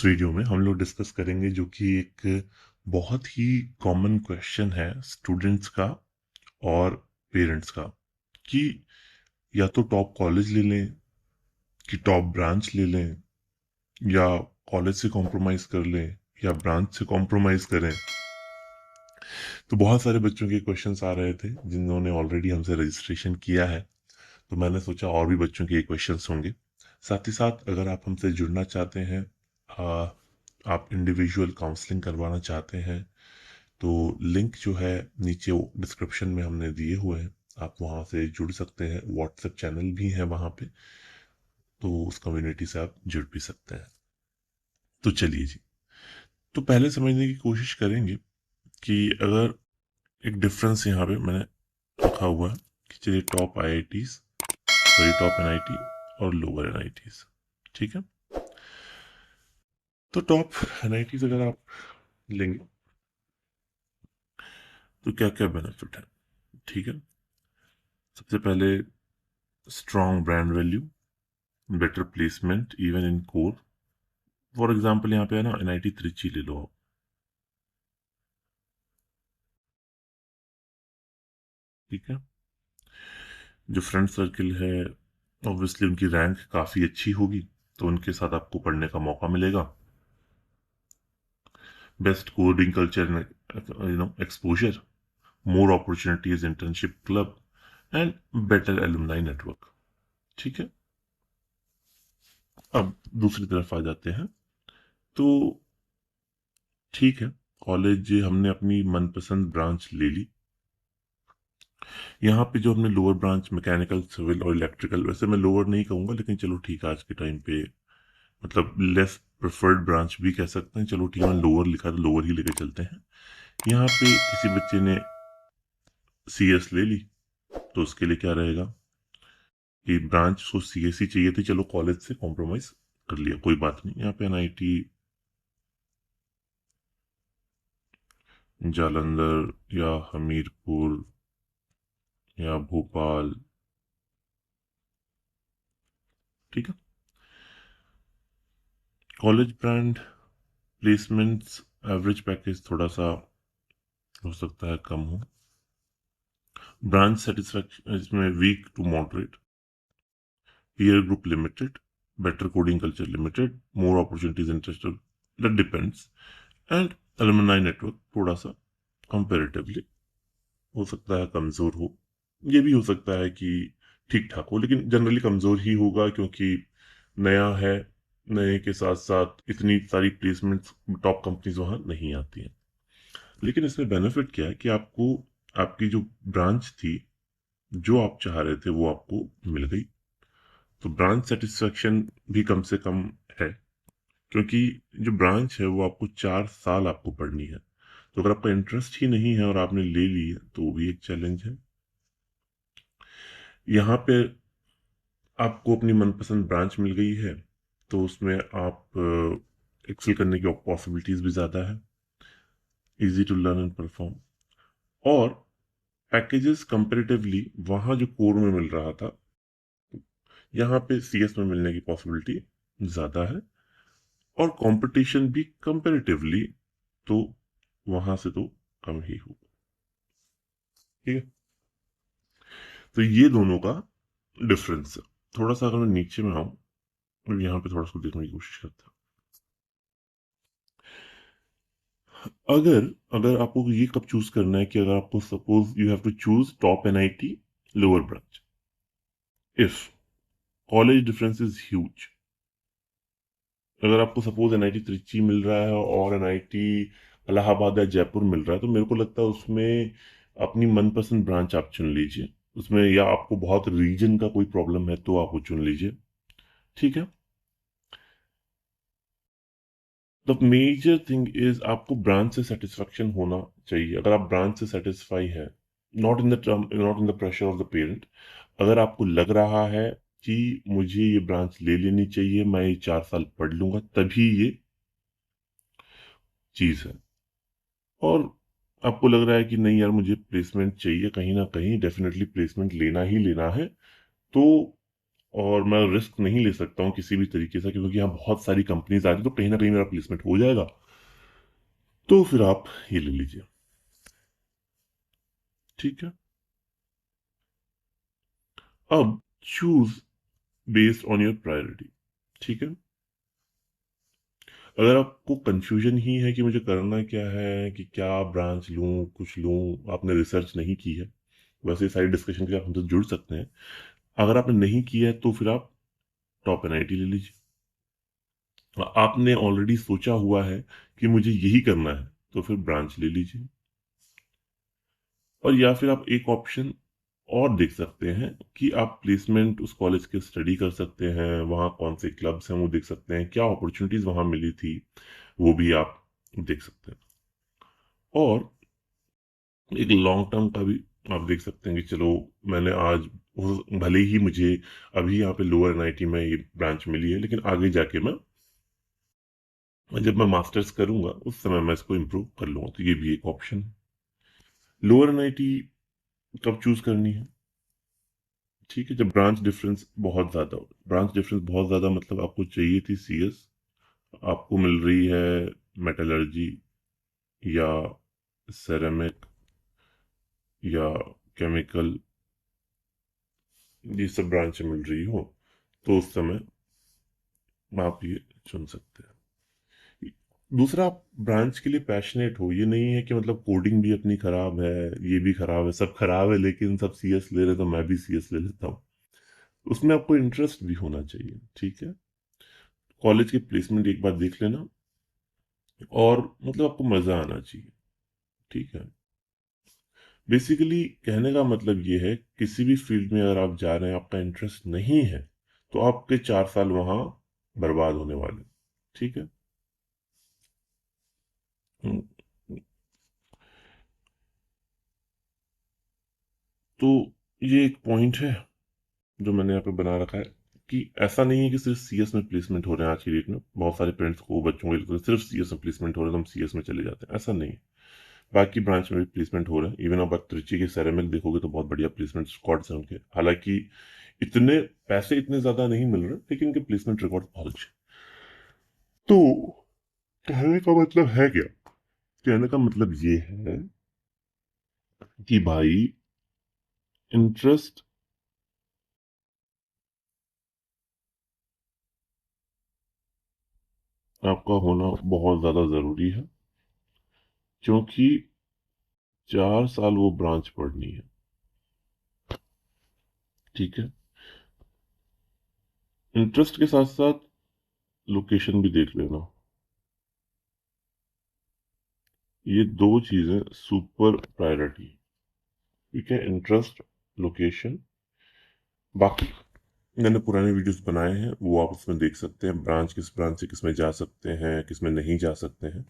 इस वीडियो में हम लोग डिस्कस करेंगे जो कि एक बहुत ही कॉमन क्वेश्चन है स्टूडेंट्स का और पेरेंट्स का कि या तो टॉप कॉलेज ले लें कि टॉप ब्रांच ले लें या कॉलेज से कॉम्प्रोमाइज़ कर लें या ब्रांच से कॉम्प्रोमाइज़ करें। तो बहुत सारे बच्चों के क्वेश्चंस आ रहे थे जिन्होंने ऑलरेडी हमसे रजिस्ट्रेशन किया है, तो मैंने सोचा और भी बच्चों के ये क्वेश्चंस होंगे। साथ ही साथ अगर आप हमसे जुड़ना चाहते हैं, आ, आप इंडिविजुअल काउंसलिंग करवाना चाहते हैं, तो लिंक जो है नीचे डिस्क्रिप्शन में हमने दिए हुए हैं, आप वहाँ से जुड़ सकते हैं। व्हाट्सएप चैनल भी है वहाँ पे, तो उस कम्युनिटी से आप जुड़ भी सकते हैं। तो चलिए जी, तो पहले समझने की कोशिश करेंगे कि अगर एक डिफरेंस यहाँ पे मैंने रखा हुआ है कि चलिए top IITs, sorry top NIT और लोअर एनआईटीज, ठीक है। तो टॉप एनआईटीज अगर आप लेंगे तो क्या क्या बेनिफिट है, ठीक है। सबसे पहले strong brand value, better placement even in core. For example यहाँ पे है ना, एनआईटी त्रिची ले लो आप, ठीक है। जो फ्रेंड सर्कल है, ऑब्वियसली उनकी रैंक काफ़ी अच्छी होगी, तो उनके साथ आपको पढ़ने का मौका मिलेगा। Best coding culture, exposure, more opportunities, internship club and better alumni network, ठीक है। अब दूसरी तरफ आ जाते हैं, तो ठीक है, कॉलेज हमने अपनी मनपसंद ब्रांच ले ली। यहाँ पे जो हमने लोअर ब्रांच मैकेनिकल, सिविल और इलेक्ट्रिकल, वैसे मैं लोअर नहीं कहूँगा, लेकिन चलो ठीक है, आज के टाइम पे मतलब लेस प्रेफर्ड ब्रांच भी कह सकते हैं। चलो ठीक है, मैंने लोअर लिखा तो लोअर ही लेके चलते हैं। यहाँ पे किसी बच्चे ने सीएस ले ली, तो उसके लिए क्या रहेगा कि ब्रांच को सीएस ही चाहिए थी, चलो कॉलेज से कॉम्प्रोमाइज कर लिया, कोई बात नहीं। यहाँ पे एनआईटी जालंधर या हमीरपुर या भोपाल, ठीक है। College brand placements, average package थोड़ा सा हो सकता है कम हो। ब्रांच सेटिस्फैक्शन इसमें weak to moderate, peer group limited, better coding culture limited, more opportunities interested, that depends. And alumni network थोड़ा सा कंपेरेटिवली हो सकता है कमजोर हो, ये भी हो सकता है कि ठीक ठाक हो, लेकिन जनरली कमजोर ही होगा क्योंकि नया है। नए के साथ साथ इतनी सारी प्लेसमेंट्स टॉप कंपनीज वहां नहीं आती हैं। लेकिन इसमें बेनिफिट क्या है कि आपको आपकी जो ब्रांच थी, जो आप चाह रहे थे वो आपको मिल गई, तो ब्रांच सेटिस्फेक्शन भी कम से कम है। क्योंकि जो ब्रांच है वो आपको 4 साल आपको पढ़नी है, तो अगर आपका इंटरेस्ट ही नहीं है और आपने ले ली है तो वो भी एक चैलेंज है। यहाँ पे आपको अपनी मनपसंद ब्रांच मिल गई है, तो उसमें आप एक्सेल करने की पॉसिबिलिटीज भी ज़्यादा है, easy to learn and perform. और पैकेजेस कंपेरेटिवली वहाँ जो कोर में मिल रहा था, यहाँ पे सीएस में मिलने की पॉसिबिलिटी ज़्यादा है। और कंपटीशन भी कंपेरेटिवली तो वहाँ से तो कम ही होगा, ठीक है। तो ये दोनों का डिफरेंस है। थोड़ा सा अगर मैं नीचे में आऊँ और यहाँ पे थोड़ा सा देखने की कोशिश करता हूँ, अगर अगर आपको ये कब चूज करना है कि अगर आपको suppose you have to choose top NIT lower branch, if college difference is huge. अगर आपको सपोज एनआईटी त्रिची मिल रहा है और एनआईटी इलाहाबाद या जयपुर मिल रहा है, तो मेरे को लगता है उसमें अपनी मनपसंद ब्रांच आप चुन लीजिए उसमें, या आपको बहुत रीजन का कोई प्रॉब्लम है तो आप वो चुन लीजिए, ठीक है। द मेजर थिंग इज आपको ब्रांच से सेटिस्फेक्शन होना चाहिए। अगर आप ब्रांच से सेटिस्फाई है, not in the pressure of the parent, अगर आपको लग रहा है कि मुझे ये ब्रांच ले लेनी चाहिए, मैं ये 4 साल पढ़ लूंगा, तभी ये चीज है। और आपको लग रहा है कि नहीं यार मुझे प्लेसमेंट चाहिए, कहीं ना कहीं डेफिनेटली प्लेसमेंट लेना ही लेना है, तो और मैं रिस्क नहीं ले सकता हूँ किसी भी तरीके से, क्योंकि यहाँ बहुत सारी कंपनीज आ रही, तो कहीं ना कहीं मेरा प्लेसमेंट हो जाएगा। तो फिर आप ये ले लीजिए। ठीक है। अब choose based on your priority. ठीक है। अगर आपको कंफ्यूजन ही है कि मुझे करना क्या है, कि क्या ब्रांच लूं, कुछ लूं, आपने रिसर्च नहीं की है, वैसे सारी डिस्कशन के लिए आप हमसे जुड़ सकते हैं। अगर आपने नहीं किया है तो फिर आप टॉप एनआईटी ले लीजिए। आपने ऑलरेडी सोचा हुआ है कि मुझे यही करना है, तो फिर ब्रांच ले लीजिए। और या फिर आप एक ऑप्शन और देख सकते हैं कि आप प्लेसमेंट उस कॉलेज के स्टडी कर सकते हैं, वहाँ कौन से क्लब्स हैं वो देख सकते हैं, क्या अपॉर्चुनिटीज वहाँ मिली थी वो भी आप देख सकते हैं। और एक लॉन्ग टर्म का भी आप देख सकते हैं कि चलो, मैंने आज भले ही मुझे अभी यहाँ पे लोअर एनआईटी में ये ब्रांच मिली है, लेकिन आगे जाके मैं जब मैं मास्टर्स करूंगा उस समय मैं इसको इम्प्रूव कर लूंगा, तो ये भी एक ऑप्शन है। लोअर एनआईटी कब चूज करनी है? ठीक है, जब ब्रांच डिफरेंस बहुत ज्यादा हो। ब्रांच डिफरेंस बहुत ज्यादा मतलब आपको चाहिए थी सीएस, आपको मिल रही है मेटलर्जी या सेरेमिक या केमिकल, ये सब ब्रांच मिल रही हो, तो उस समय आप ये चुन सकते हैं। दूसरा, आप ब्रांच के लिए पैशनेट हो, ये नहीं है कि मतलब कोडिंग भी अपनी खराब है, ये भी खराब है, सब खराब है, लेकिन सब सीएस ले रहे तो मैं भी सीएस ले लेता हूँ। उसमें आपको इंटरेस्ट भी होना चाहिए। ठीक है। कॉलेज की प्लेसमेंट एक बार देख लेना, और मतलब आपको मजा आना चाहिए। ठीक है। बेसिकली कहने का मतलब ये है, किसी भी फील्ड में अगर आप जा रहे हैं, आपका इंटरेस्ट नहीं है, तो आपके 4 साल वहां बर्बाद होने वाले। ठीक है। हम्म, तो ये एक पॉइंट है जो मैंने यहाँ पे बना रखा है, कि ऐसा नहीं है कि सिर्फ सीएस में प्लेसमेंट हो रहे हैं। आज की डेट में बहुत सारे पेरेंट्स को, बच्चों को लगता है सिर्फ सीएस में प्लेसमेंट हो रहे हैं तो हम सीएस में चले जाते हैं, ऐसा नहीं है। बाकी ब्रांच में भी प्लेसमेंट हो रहे हैं। इवन आप त्रिची के सेरेमिक देखोगे तो बहुत बढ़िया प्लेसमेंट रिकॉर्ड्स हैं उनके, हालांकि इतने पैसे इतने ज्यादा नहीं मिल रहे, लेकिन उनके प्लेसमेंट रिकॉर्ड बहुत अच्छे। तो कहने का मतलब है क्या? कहने का मतलब ये है कि भाई, इंटरेस्ट आपका होना बहुत ज्यादा जरूरी है, क्योंकि 4 साल वो ब्रांच पढ़नी है। ठीक है। इंटरेस्ट के साथ साथ लोकेशन भी देख लेना। ये दो चीजें सुपर प्रायोरिटी। ठीक है, इंटरेस्ट, लोकेशन। बाकी मैंने पुराने वीडियोस बनाए हैं, वो आप उसमें देख सकते हैं, ब्रांच किस ब्रांच से किस में जा सकते हैं, किस में नहीं जा सकते हैं,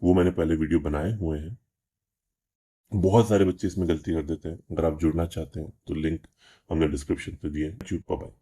वो मैंने पहले वीडियो बनाए हुए हैं। बहुत सारे बच्चे इसमें गलती कर देते हैं। अगर आप जुड़ना चाहते हैं तो लिंक हमने डिस्क्रिप्शन पे दिए हैं। बाय।